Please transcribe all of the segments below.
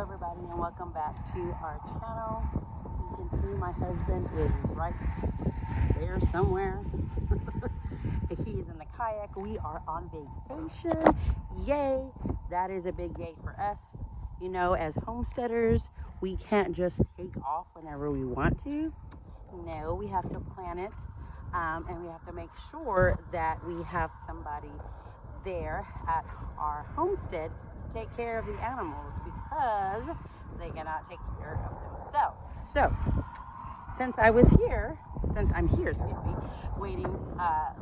everybody, and welcome back to our channel. You can see my husband is right there somewhere. He is in the kayak. We are on vacation. Yay! That is a big yay for us. You know, as homesteaders, we can't just take off whenever we want to. No, we have to plan it, and we have to make sure that we have somebody there at our homestead to take care of the animals because they cannot take care of themselves. So since I'm here, waiting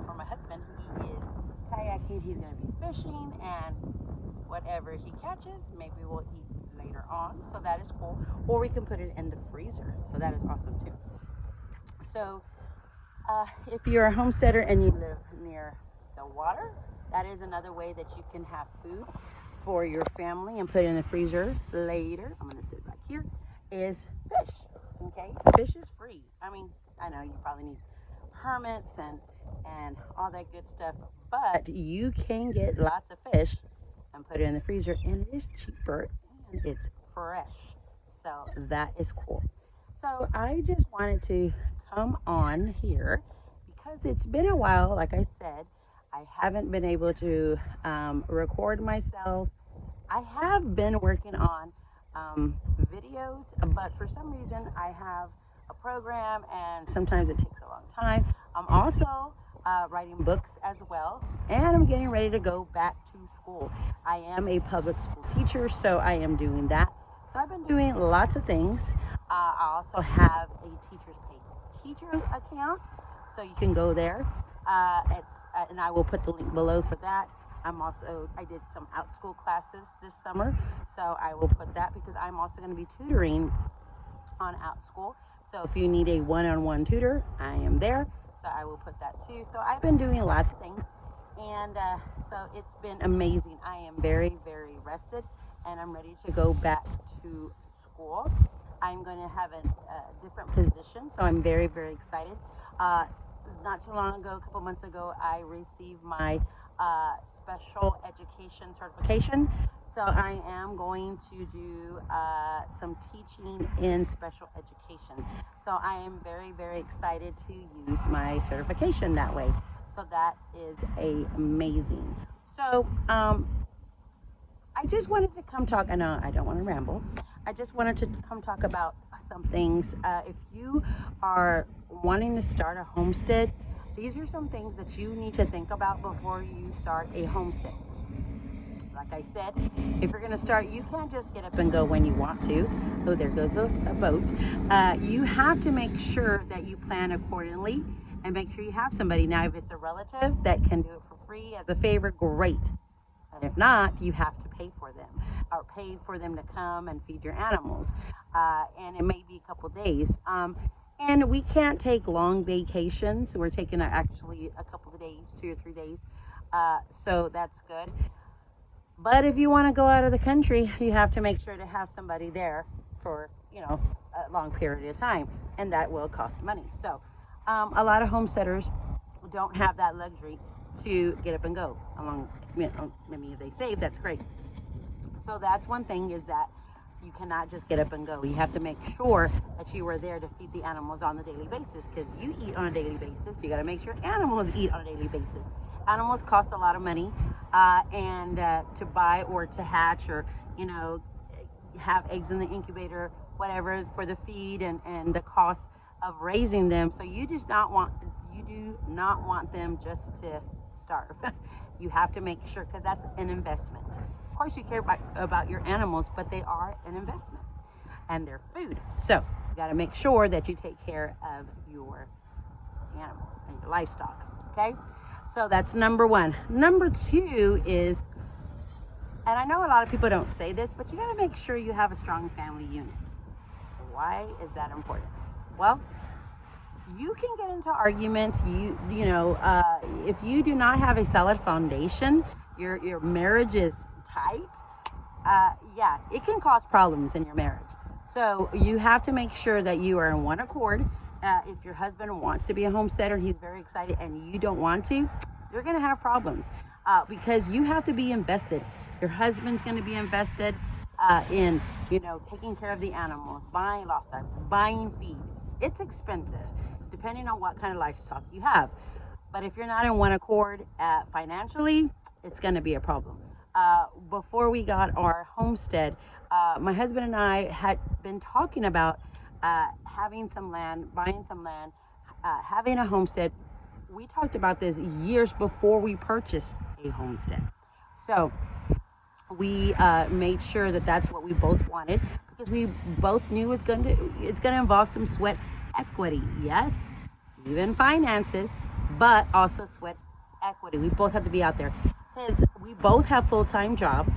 for my husband, he is kayaking, he's going to be fishing, and whatever he catches, maybe we'll eat later on. So that is cool. Or we can put it in the freezer. So that is awesome too. So if you're a homesteader and you live near the water, that is another way that you can have food for your family and put it in the freezer later. I'm going to sit back here. Is fish. Okay, fish is free. I mean, I know you probably need permits and all that good stuff, but you can get lots of fish and put it in the freezer, and it is cheaper and it's fresh. So that is cool. So I just wanted to come on here because it's been a while. Like I said, I haven't been able to record myself. I have been working on videos, but for some reason I have a program and sometimes it takes a long time. I'm also writing books as well, and I'm getting ready to go back to school. I am a public school teacher, so I am doing that. So I've been doing lots of things. I also have a teacher's paid teacher account, so you can go there. And I will put the link below for that. I did some out-school classes this summer, so I will put that because I'm also going to be tutoring on out-school. So if you need a one-on-one tutor, I am there. So I will put that too. So I've been doing lots of things, and so it's been amazing. I am very, very rested, and I'm ready to go back to school. I'm going to have a different position, so I'm very, very excited. Not too long ago, a couple months ago, I received my special education certification. So I am going to do some teaching in special education. So I am very, very excited to use my certification that way. So that is amazing. So I just wanted to come talk. I know I don't want to ramble. I just wanted to come talk about some things. If you are wanting to start a homestead, these are some things that you need to think about before you start a homestead. Like I said, if you're going to start, you can't just get up and go when you want to. Oh, there goes a boat. You have to make sure that you plan accordingly and make sure you have somebody. Now, if it's a relative that can do it for free as a favor, great. And if not, you have to pay for them or pay for them to come and feed your animals. And it may be a couple days. And we can't take long vacations. We're taking actually a couple of days, 2 or 3 days. So that's good. But if you want to go out of the country, you have to make sure to have somebody there for, a long period of time. And that will cost money. So a lot of homesteaders don't have that luxury to get up and go along. Maybe if they save, that's great. So that's one thing, is that you cannot just get up and go. You have to make sure that you are there to feed the animals on a daily basis, because you eat on a daily basis. You got to make sure animals eat on a daily basis. Animals cost a lot of money, and to buy or to hatch or have eggs in the incubator, whatever, for the feed and the cost of raising them. So you do not want them just to starve. You have to make sure, because that's an investment. Of course, you care about your animals, but they are an investment and they're food. So you got to make sure that you take care of your animal and your livestock. Okay, so that's number one. Number two is, and I know a lot of people don't say this, but you got to make sure you have a strong family unit. Why is that important? Well, you can get into arguments. If you do not have a solid foundation, your marriage is tight. It can cause problems in your marriage. So you have to make sure that you are in one accord. If your husband wants to be a homesteader, he's very excited, and you don't want to, you're going to have problems because you have to be invested. Your husband's going to be invested. in, taking care of the animals, buying livestock, buying feed. It's expensive, depending on what kind of livestock you have. But if you're not in one accord financially, it's going to be a problem. Before we got our homestead, my husband and I had been talking about having some land, buying some land, having a homestead. We talked about this years before we purchased a homestead. So we made sure that that's what we both wanted, because we both knew it's going to involve some sweat equity. Yes, even finances, but also sweat equity. We both have to be out there because we both have full-time jobs,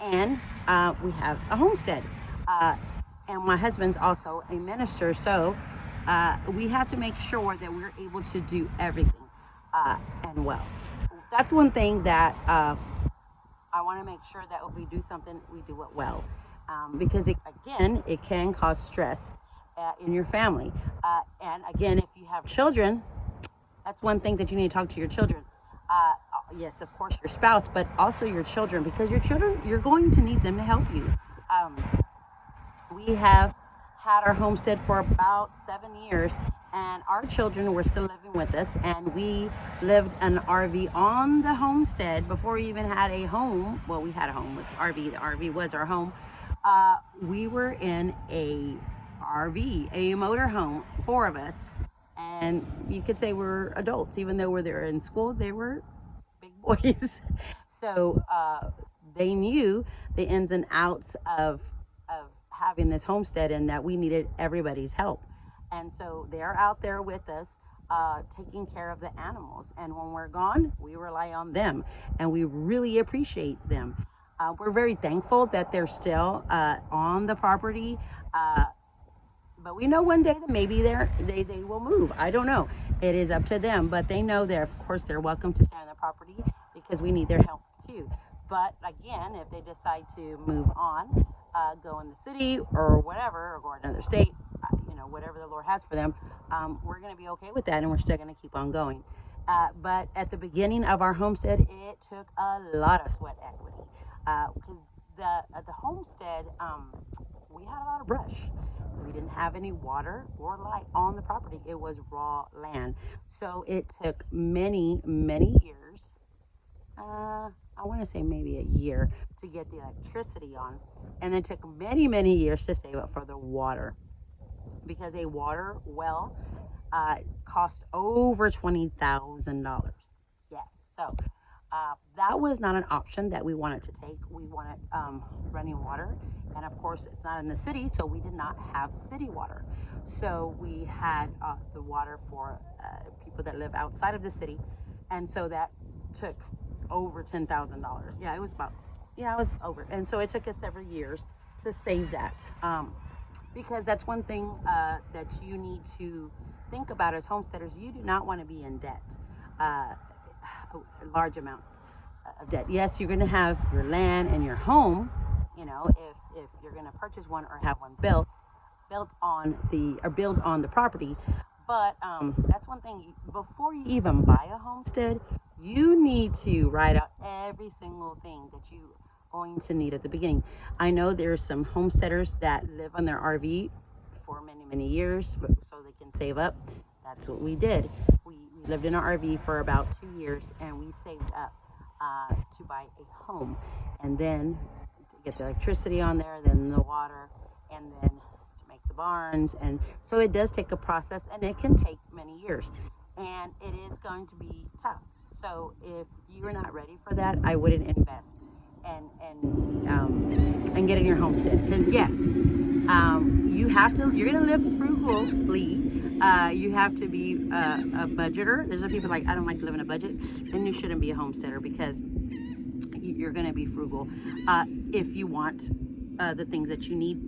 and we have a homestead. And my husband's also a minister, so we have to make sure that we're able to do everything and well. That's one thing that I want to make sure that if we do something, we do it well, because it can cause stress in your family. And again, if you have children, that's one thing that you need to talk to your children. Yes, of course, your spouse, but also your children, because your children, you're going to need them to help you. We have had our homestead for about 7 years, and our children were still living with us, and we lived an RV on the homestead before we even had a home. Well, we had a home with RV. The RV was our home. We were in a RV, a motor home, 4 of us, and you could say we're adults. Even though we're there in school, they were big boys. So they knew the ins and outs of having this homestead, and that we needed everybody's help. And so they're out there with us, taking care of the animals. And when we're gone, we rely on them, and we really appreciate them. We're very thankful that they're still on the property. But we know one day that maybe they will move. I don't know. It is up to them. But they know that, of course, they're welcome to stay on the property, because we need their help too. But again, if they decide to move on, go in the city or whatever, or go to another state, whatever the Lord has for them, we're going to be okay with that, and we're still going to keep on going. But at the beginning of our homestead, it took a lot of sweat equity, because at the homestead, we had a lot of brush. We didn't have any water or light on the property. It was raw land. So it took many, many years. I want to say maybe a year to get the electricity on, and it took many, many years to save up for the water, because a water well cost over $20,000. Yes, so that was not an option that we wanted to take. We wanted running water, and of course it's not in the city, so we did not have city water. So we had the water for people that live outside of the city, and so that took over $10,000. Yeah, it was over. And so it took us several years to save that, because that's one thing that you need to think about as homesteaders. You do not want to be in debt, a large amount of debt. Yes, you're going to have your land and your home, if you're going to purchase one or have one built on the property. But that's one thing. Before you even buy a homestead, you need to write out every single thing that you're going to need at the beginning. I know there's some homesteaders that live on their RV for many, many years, so they can save up. That's what we did. We lived in our RV for about 2 years, and we saved up to buy a home, and then to get the electricity on there, then the water, and then to make the barns. And so it does take a process, and it can take many years, and it is going to be tough. So if you're not ready for that, I wouldn't invest and get in your homestead, because yes, you're gonna live frugally. You have to be a budgeter. There's some people like, I don't like to live in a budget. Then you shouldn't be a homesteader, because you're gonna be frugal if you want the things that you need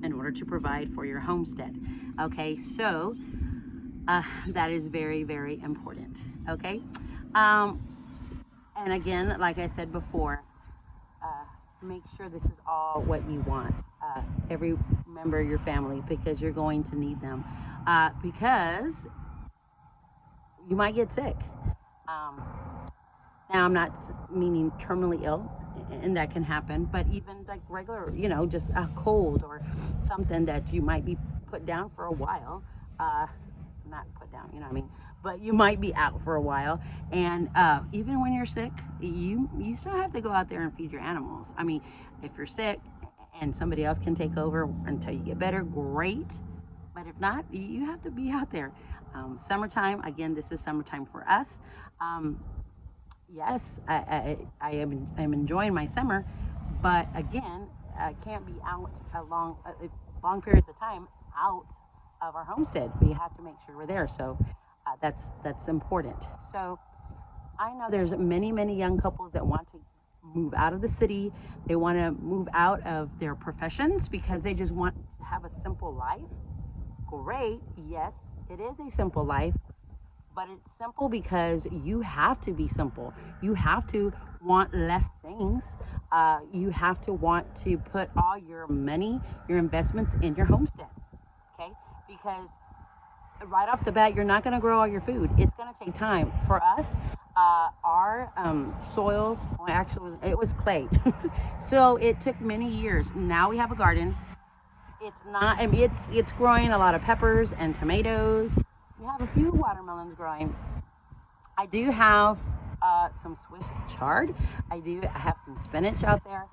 in order to provide for your homestead. Okay, so that is very, very important. Okay. And again, like I said before, make sure this is all what you want, every member of your family, because you're going to need them, because you might get sick. Now, I'm not meaning terminally ill, and that can happen, but even like regular, just a cold or something that you might be put down for a while. Not put down, what I mean, but you might be out for a while. And even when you're sick, you still have to go out there and feed your animals. I mean, if you're sick and somebody else can take over until you get better, great. But if not, you have to be out there. Summertime, again, this is summertime for us. Yes, I'm enjoying my summer, but again, I can't be out long periods of time out of our homestead. We have to make sure we're there. So that's important. So I know there's many young couples that want to move out of the city. They want to move out of their professions because they just want to have a simple life. Great. Yes, it is a simple life, but it's simple because you have to be simple. You have to want less things. You have to want to put all your money, your investments in your homestead. Okay? Because right off the bat, you're not going to grow all your food. It's going to take time. For us, our soil, well, actually, it was clay. So it took many years. Now we have a garden. It's not, I mean, it's growing a lot of peppers and tomatoes. We have a few watermelons growing. I do have some Swiss chard. I have some spinach out there.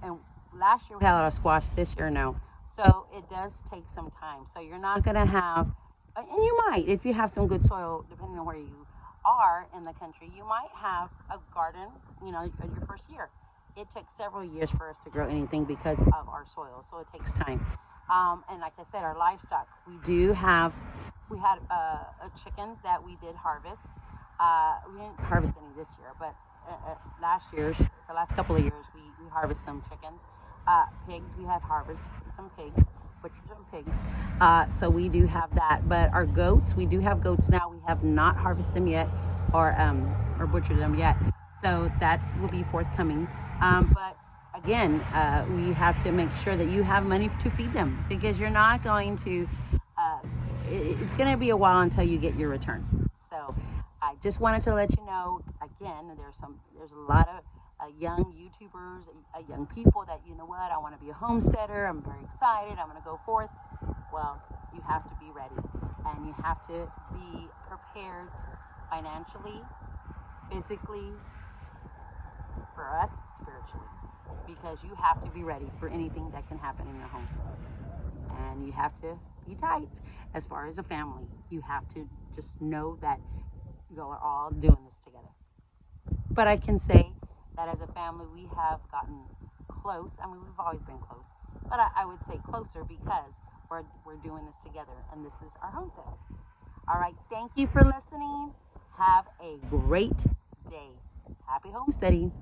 And last year we had a lot of squash, this year no. So it does take some time. So you're not going to have, and you might, if you have some good soil, depending on where you are in the country, you might have a garden, your first year. It took several years for us to grow anything because of our soil, so it takes time. And like I said, our livestock, we had chickens that we did harvest. We didn't harvest any this year, but the last couple of years, we harvest some chickens. Pigs, we had harvest some pigs, butchered some pigs. So we do have that. But our goats, we do have goats now. We have not harvested them yet or butchered them yet. So that will be forthcoming. But again, we have to make sure that you have money to feed them because you're not going to, it's going to be a while until you get your return. So I just wanted to let you know, again, there's a lot of young YouTubers, young people that, I want to be a homesteader. I'm very excited. I'm going to go forth. Well, you have to be ready and you have to be prepared financially, physically, for us spiritually, because you have to be ready for anything that can happen in your homestead. And you have to be tight as far as a family. You have to just know that you are all doing this together. But I can say that as a family, we have gotten close. I mean, we've always been close, but I would say closer because we're doing this together, and this is our homestead. All right, thank you for listening. Have a great day. Happy homesteading.